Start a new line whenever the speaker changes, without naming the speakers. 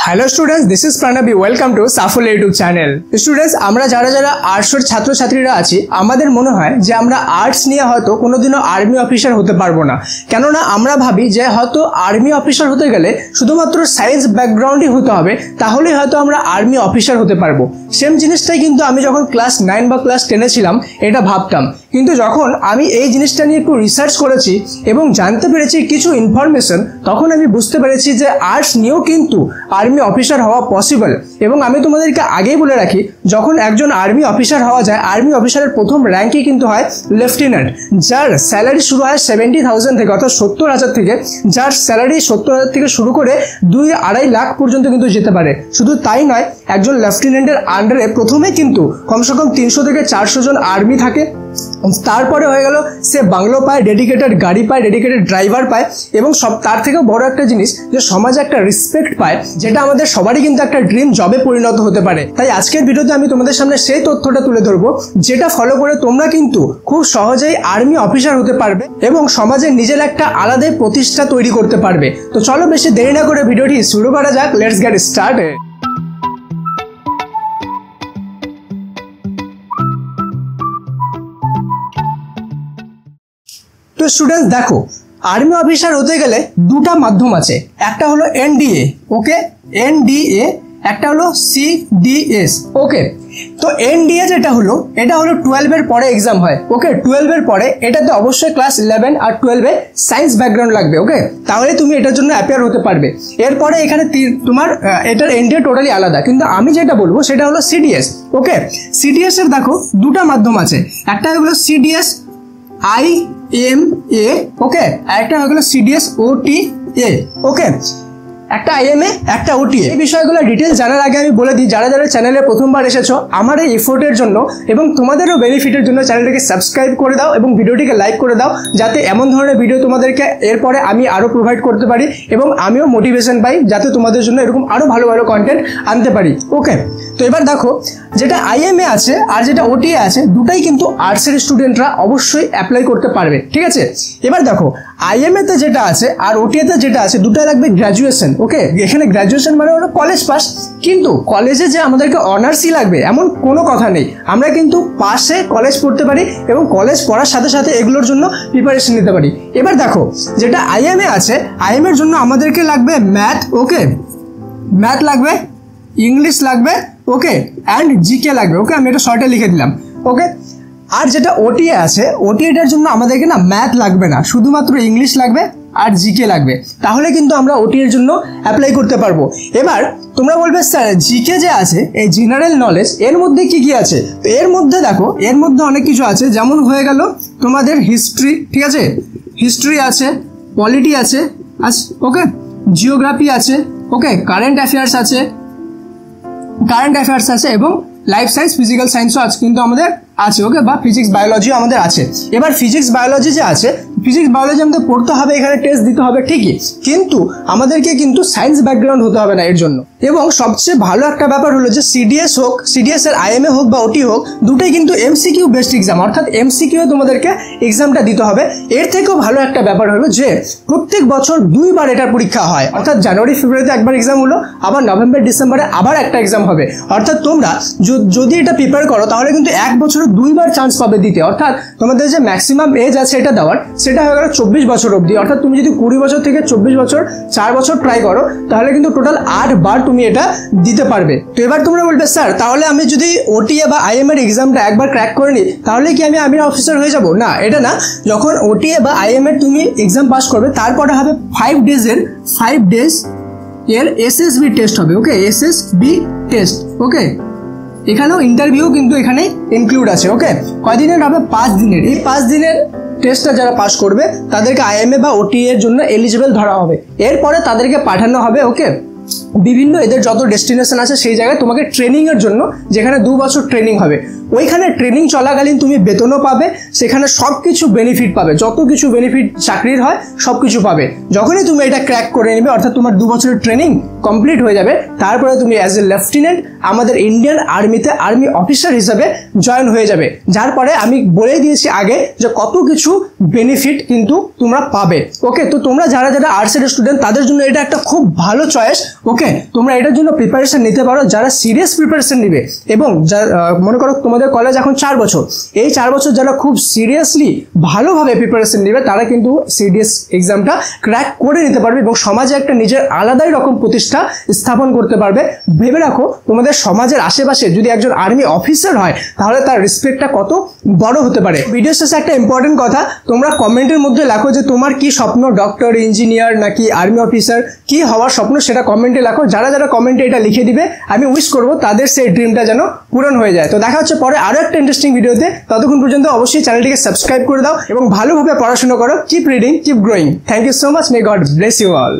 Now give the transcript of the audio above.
Hello students, this is Pranabi. Welcome to Safal YouTube channel. Students, আমরা যারা আর্টসের ছাত্রছাত্রীরা আছি, আমাদের মনে হয় যে আমরা আর্টস নিয়ে হয়তো কোনোদিনও আর্মি অফিসার হতে পারবো না। কেননা আমরা ভাবি যে হয়তো আর্মি অফিসার হতে গেলে শুধুমাত্র সায়েন্স ব্যাকগ্রাউন্ডই হতে হবে, তাহলেই হয়তো আমরা আর্মি অফিসার হতে পারবো। সেম জিনিসটাই কিন্তু আমি যখন ক্লাস 9 বা ক্লাস 10-এ ছিলাম এটা ভাবতাম, কিন্তু যখন আমি এই জিনিসটা নিয়ে একটু রিসার্চ করেছি এবং জানতে পেরেছি কিছু ইনফরমেশন, তখন আমি বুঝতে পেরেছি যে আর্টস নিয়েও কিন্তু আর্মি অফিসার হওয়া পসিবল। এবং আমি তোমাদেরকে আগেই বলে রাখি, যখন একজন আর্মি অফিসার হওয়া যায়, আর্মি অফিসারের প্রথম র্যাঙ্কই কিন্তু হয় লেফটেন্যান্ট, যার স্যালারি শুরু হয় 70,000 থেকে, অর্থাৎ 70,000 থেকে, যার স্যালারি 70,000 থেকে শুরু করে 2-2.5 লাখ পর্যন্ত কিন্তু যেতে পারে। শুধু তাই নয়, একজন লেফটেন্যান্টের আন্ডারে প্রথমে কিন্তু কমসে কম 300 থেকে 400 জন আর্মি থাকে। তারপরে হয়ে গেল সে বাংলো পায়, ডেডিকেটেড গাড়ি পায়, ডেডিকেটেড ড্রাইভার পায়, এবং সব তার থেকেও বড় একটা জিনিস যে সমাজে একটা রেসপেক্ট পায়, যেটা আমাদের সবারই কিন্তু একটা ড্রিম জবে পরিণত হতে পারে। তাই আজকের ভিডিওতে আমি তোমাদের সামনে সেই তথ্যটা তুলে ধরবো, যেটা ফলো করে তোমরা কিন্তু খুব সহজেই আর্মি অফিসার হতে পারবে এবং সমাজে নিজের একটা আলাদাই প্রতিষ্ঠা তৈরি করতে পারবে। তো চলো বেশি দেরি না করে ভিডিওটি শুরু করা যাক। Let's get started. তো স্টুডেন্টস দেখো, আর্মি অফিসার হতে গেলে দুটা মাধ্যম আছে। একটা হলো এনডিএ, ওকে, এনডিএ, একটা হলো সিডিএস, ওকে। তো এনডিএ যেটা হলো, এটা হলো 12-এর পরে এক্সাম হয়, ওকে। 12-এর পরে এটাতে অবশ্যই ক্লাস 11 আর 12-এ সায়েন্স ব্যাকগ্রাউন্ড লাগবে, ওকে, তাহলে তুমি এটার জন্য অ্যাপিয়ার হতে পারবে। এরপরে এখানে তোমার এটার এনডিএ টোটালি আলাদা, কিন্তু আমি যেটা বলবো সেটা হলো সিডিএস, ওকে। সিডিএস এর দেখো দুটা মাধ্যম আছে, একটা হলো সিডিএস IMA, ওকে, আরেকটা হয়ে গেল সিডিএস OTA, ওকে। একটা IMA, একটা OTA। এই বিষয়গুলো ডিটেলস জানার আগে আমি বলে দিই, যারা চ্যানেলে প্রথমবার এসেছো, আমার এই এফোর্টের জন্য এবং তোমাদেরও বেনিফিটের জন্য চ্যানেলটাকে সাবস্ক্রাইব করে দাও এবং ভিডিওটিকে লাইক করে দাও, যাতে এমন ধরনের ভিডিও তোমাদেরকে এরপরে আমি আরও প্রোভাইড করতে পারি এবং আমিও মোটিভেশন পাই, যাতে তোমাদের জন্য এরকম আরও ভালো ভালো কন্টেন্ট আনতে পারি, ওকে। তো এবার দেখো, যেটা IMA আছে আর যেটা OTA আছে, দুটাই কিন্তু আর্টসের স্টুডেন্টরা অবশ্যই অ্যাপ্লাই করতে পারবে, ঠিক আছে। এবার দেখো, IMA তে যেটা আছে আর OTA তে যেটা আছে, দুটাই লাগবে গ্র্যাজুয়েশন, ওকে। এখানে গ্র্যাজুয়েশন মানে হলো কলেজ পাস, কিন্তু কলেজে যে আমাদেরকে অনার্সই লাগবে এমন কোনো কথা নেই। আমরা কিন্তু পাশে কলেজ পড়তে পারি এবং কলেজ পড়ার সাথে সাথে এগুলোর জন্য প্রিপারেশন নিতে পারি। এবার দেখো, যেটা IMA আছে, IMA এর জন্য আমাদেরকে লাগবে ম্যাথ, ওকে, ম্যাথ লাগবে, ইংলিশ লাগবে, ওকে, অ্যান্ড জিকে লাগবে, ওকে। আমি এটা শর্টে লিখে দিলাম, ওকে। আর যেটা OTA আছে, OTA-টার জন্য আমাদেরকে না ম্যাথ লাগবে না, শুধুমাত্র ইংলিশ লাগবে আর জিকে লাগবে, তাহলে কিন্তু আমরা OTA-র জন্য অ্যাপ্লাই করতে পারবো। এবার তোমরা বলবে স্যার জিকে যে আছে, এই জেনারেল নলেজ, এর মধ্যে কি কি আছে? তো এর মধ্যে দেখো, এর মধ্যে অনেক কিছু আছে, যেমন হয়ে গেল তোমাদের হিস্ট্রি, ঠিক আছে, হিস্ট্রি আছে, পলিটি আছে, ওকে, জিওগ্রাফি আছে, ওকে, কারেন্ট অ্যাফেয়ার্স আছে, এবং লাইফ সায়েন্স, ফিজিক্যাল সায়েন্সও আছে কিন্তু আমাদের আছে, ওকে, বা ফিজিক্স বায়োলজিও আমাদের আছে। এবার ফিজিক্স বায়োলজি যে আছে, ফিজিক্স বায়োলজি আমাদের পড়তে হবে, এখানে টেস্ট দিতে হবে ঠিকই, কিন্তু আমাদেরকে কিন্তু সায়েন্স ব্যাকগ্রাউন্ড হতে হবে না এর জন্য। এবং সবচেয়ে ভালো একটা ব্যাপার হলো যে সিডিএস হোক, সিডিএস এর IMA হোক বা OT হোক, দুটোই কিন্তু MCQ বেস্ট এক্সাম, অর্থাৎ MCQ তোমাদেরকে এক্সামটা দিতে হবে। এর থেকেও ভালো একটা ব্যাপার হলো যে প্রত্যেক বছর 2বার এটার পরীক্ষা হয়, অর্থাৎ জানুয়ারি ফেব্রুয়ারিতে একবার এক্সাম হলো, আবার নভেম্বর ডিসেম্বরে আবার একটা এক্সাম হবে। অর্থাৎ তোমরা যদি এটা প্রিপেয়ার করো, তাহলে কিন্তু এক বছরে 2বার চান্স পাবে দিতে। অর্থাৎ তোমাদের যে ম্যাক্সিমাম এজ আছে এটা দেওয়ার, সেটা হয়ে গেল 24 বছর অবধি। অর্থাৎ তুমি যদি 20 বছর থেকে 24 বছর 4 বছর ট্রাই করো, তাহলে কিন্তু টোটাল 8 বার তুমি এটা দিতে পারবে। তো এবার তোমরা বলবে স্যার তাহলে আমি যদি OTA বা IMA এর এক্সামটা একবার ক্র্যাক করে নিই, তাহলে কি আমি আর্মি অফিসার হয়ে যাব? না, এটা না। যখন OTA বা IMA এর তুমি এক্সাম পাস করবে, তারপরে হবে 5 ডেজ এর SSB টেস্ট হবে, ওকে, SSB টেস্ট, ওকে। এখানেও ইন্টারভিউ কিন্তু এখানে ইনক্লুড আছে, ওকে। কয়দিনের হবে? 5 দিনের। এই 5 দিনের টেস্টটা যারা পাস করবে তাদেরকে IMA বা OTA এর জন্য এলিজিবল ধরা হবে। এরপরে তাদেরকে পাঠানো হবে, ওকে, বিভিন্ন এদের যত ডেস্টিনেশন আছে সেই জায়গায় তোমাকে ট্রেনিংয়ের জন্য, যেখানে 2 বছর ট্রেনিং হবে। ওইখানে ট্রেনিং চলাকালীন তুমি বেতনও পাবে, সেখানে সব কিছু বেনিফিট পাবে, যত কিছু বেনিফিট চাকরির হয় সব কিছু পাবে। যখনই তুমি এটা ক্র্যাক করে নেবে, অর্থাৎ তোমার 2 বছরের ট্রেনিং কমপ্লিট হয়ে যাবে, তারপরে তুমি অ্যাজ এ লেফটেন্যান্ট আমাদের ইন্ডিয়ান আর্মিতে আর্মি অফিসার হিসাবে জয়েন হয়ে যাবে। যার পরে আমি বলে দিয়েছি আগে যে কত কিছু বেনিফিট কিন্তু তোমরা পাবে, ওকে। তো তোমরা যারা আর্টসের স্টুডেন্ট, তাদের জন্য এটা একটা খুব ভালো চয়েস, ওকে। ওকে, তোমরা এটার জন্য প্রিপারেশন নিতে পারো যারা সিরিয়াস প্রিপারেশন নিবে এবং মনে করো তোমাদের কলেজ এখন 4 বছর, এই 4 বছর যারা খুব সিরিয়াসলি ভালোভাবে প্রিপারেশন নেবে তারা কিন্তু সিডিএস এক্সামটা ক্র্যাক করে নিতে পারবে এবং সমাজে একটা নিজের আলাদাই রকম প্রতিষ্ঠা স্থাপন করতে পারবে। ভেবে রাখো তোমাদের সমাজের আশেপাশে যদি একজন আর্মি অফিসার হয় তাহলে তার রেসপেক্টটা কত বড় হতে পারে। ভিডিও শেষে একটা ইম্পর্টেন্ট কথা, তোমরা কমেন্টের মধ্যে লেখো যে তোমার কি স্বপ্ন, ডক্টর, ইঞ্জিনিয়ার নাকি আর্মি অফিসার, কি হওয়ার স্বপ্ন সেটা কমেন্টে লেখো। যারা যারা কমেন্টে এটা লিখে দিবে আমি উইশ করবো তাদের সেই ড্রিমটা যেন পূরণ হয়ে যায়। তো দেখা হচ্ছে পরে আরো একটা ইন্টারেস্টিং ভিডিওতে, ততক্ষণ পর্যন্ত অবশ্যই চ্যানেলটিকে সাবস্ক্রাইব করে দাও এবং ভালোভাবে পড়াশোনা করো। Keep reading, keep growing. Thank you so much, may God bless you all.